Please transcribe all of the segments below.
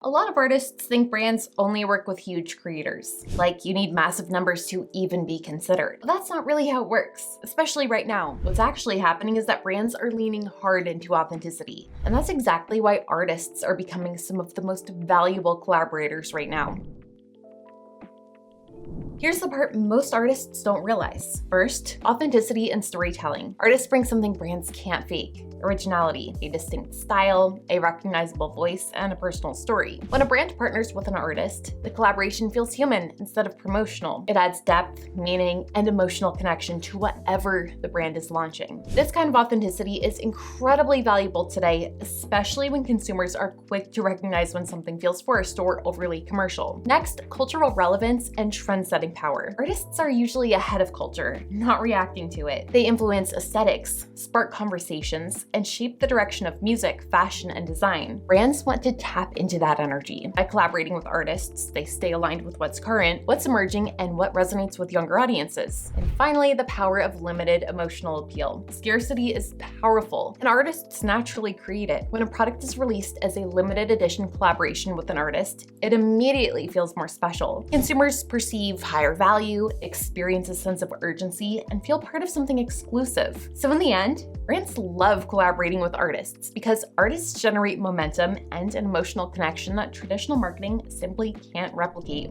A lot of artists think brands only work with huge creators, like you need massive numbers to even be considered. But that's not really how it works, especially right now. What's actually happening is that brands are leaning hard into authenticity, and that's exactly why artists are becoming some of the most valuable collaborators right now. Here's the part most artists don't realize. First, authenticity and storytelling. Artists bring something brands can't fake. Originality, a distinct style, a recognizable voice, and a personal story. When a brand partners with an artist, the collaboration feels human instead of promotional. It adds depth, meaning, and emotional connection to whatever the brand is launching. This kind of authenticity is incredibly valuable today, especially when consumers are quick to recognize when something feels forced or overly commercial. Next, cultural relevance and trend-setting power. Artists are usually ahead of culture, not reacting to it. They influence aesthetics, spark conversations, and shape the direction of music, fashion, and design. Brands want to tap into that energy. By collaborating with artists, they stay aligned with what's current, what's emerging, and what resonates with younger audiences. And finally, the power of limited emotional appeal. Scarcity is powerful, and artists naturally create it. When a product is released as a limited edition collaboration with an artist, it immediately feels more special. Consumers perceive higher value, experience a sense of urgency, and feel part of something exclusive. So in the end, brands love collaborating with artists because artists generate momentum and an emotional connection that traditional marketing simply can't replicate.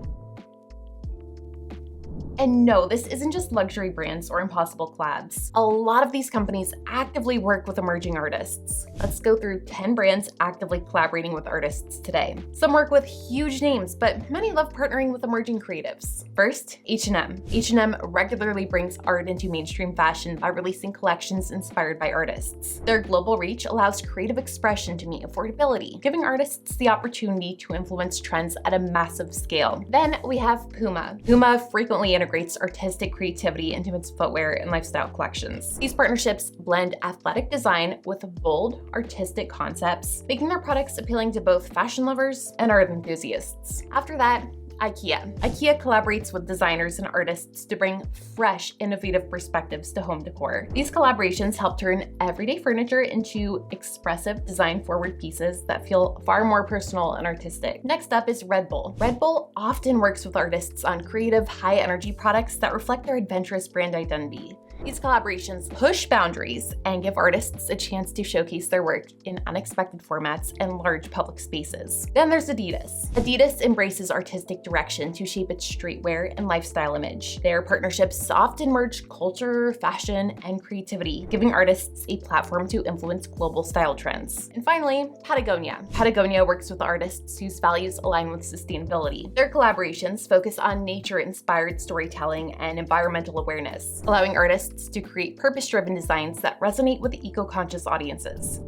And no, this isn't just luxury brands or impossible collabs. A lot of these companies actively work with emerging artists. Let's go through 10 brands actively collaborating with artists today. Some work with huge names, but many love partnering with emerging creatives. First, H&M. H&M regularly brings art into mainstream fashion by releasing collections inspired by artists. Their global reach allows creative expression to meet affordability, giving artists the opportunity to influence trends at a massive scale. Then we have Puma. Puma frequently integrates artistic creativity into its footwear and lifestyle collections. These partnerships blend athletic design with bold, artistic concepts, making their products appealing to both fashion lovers and art enthusiasts. After that, IKEA. IKEA collaborates with designers and artists to bring fresh, innovative perspectives to home decor. These collaborations help turn everyday furniture into expressive, design-forward pieces that feel far more personal and artistic. Next up is Red Bull. Red Bull often works with artists on creative, high-energy products that reflect their adventurous brand identity. These collaborations push boundaries and give artists a chance to showcase their work in unexpected formats and large public spaces. Then there's Adidas. Adidas embraces artistic direction to shape its streetwear and lifestyle image. Their partnerships often merge culture, fashion, and creativity, giving artists a platform to influence global style trends. And finally, Patagonia. Patagonia works with artists whose values align with sustainability. Their collaborations focus on nature-inspired storytelling and environmental awareness, allowing artists to create purpose-driven designs that resonate with eco-conscious audiences.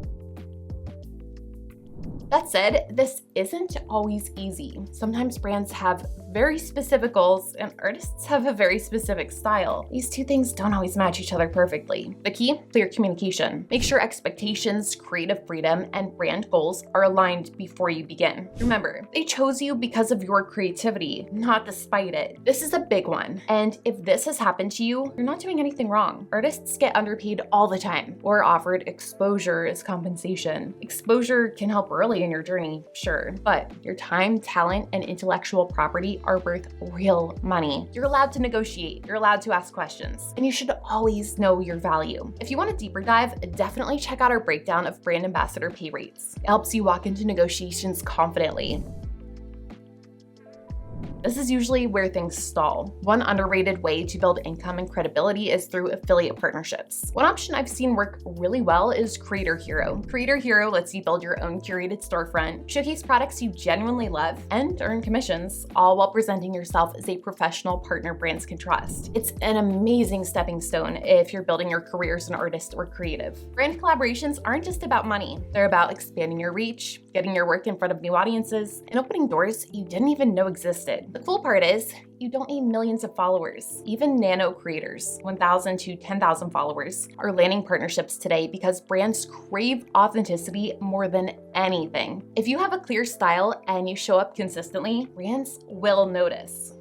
That said, this isn't always easy. Sometimes brands have very specific goals and artists have a very specific style. These two things don't always match each other perfectly. The key? Clear communication. Make sure expectations, creative freedom, and brand goals are aligned before you begin. Remember, they chose you because of your creativity, not despite it. This is a big one. And if this has happened to you, you're not doing anything wrong. Artists get underpaid all the time or offered exposure as compensation. Exposure can help early in your journey, sure, but your time, talent, and intellectual property are worth real money. You're allowed to negotiate, you're allowed to ask questions, and you should always know your value. If you want a deeper dive, definitely check out our breakdown of brand ambassador pay rates. It helps you walk into negotiations confidently. This is usually where things stall. One underrated way to build income and credibility is through affiliate partnerships. One option I've seen work really well is Creator Hero. Creator Hero lets you build your own curated storefront, showcase products you genuinely love, and earn commissions, all while presenting yourself as a professional partner brands can trust. It's an amazing stepping stone if you're building your career as an artist or creative. Brand collaborations aren't just about money. They're about expanding your reach, getting your work in front of new audiences, and opening doors you didn't even know existed. The cool part is, you don't need millions of followers. Even nano creators, 1,000 to 10,000 followers, are landing partnerships today because brands crave authenticity more than anything. If you have a clear style and you show up consistently, brands will notice.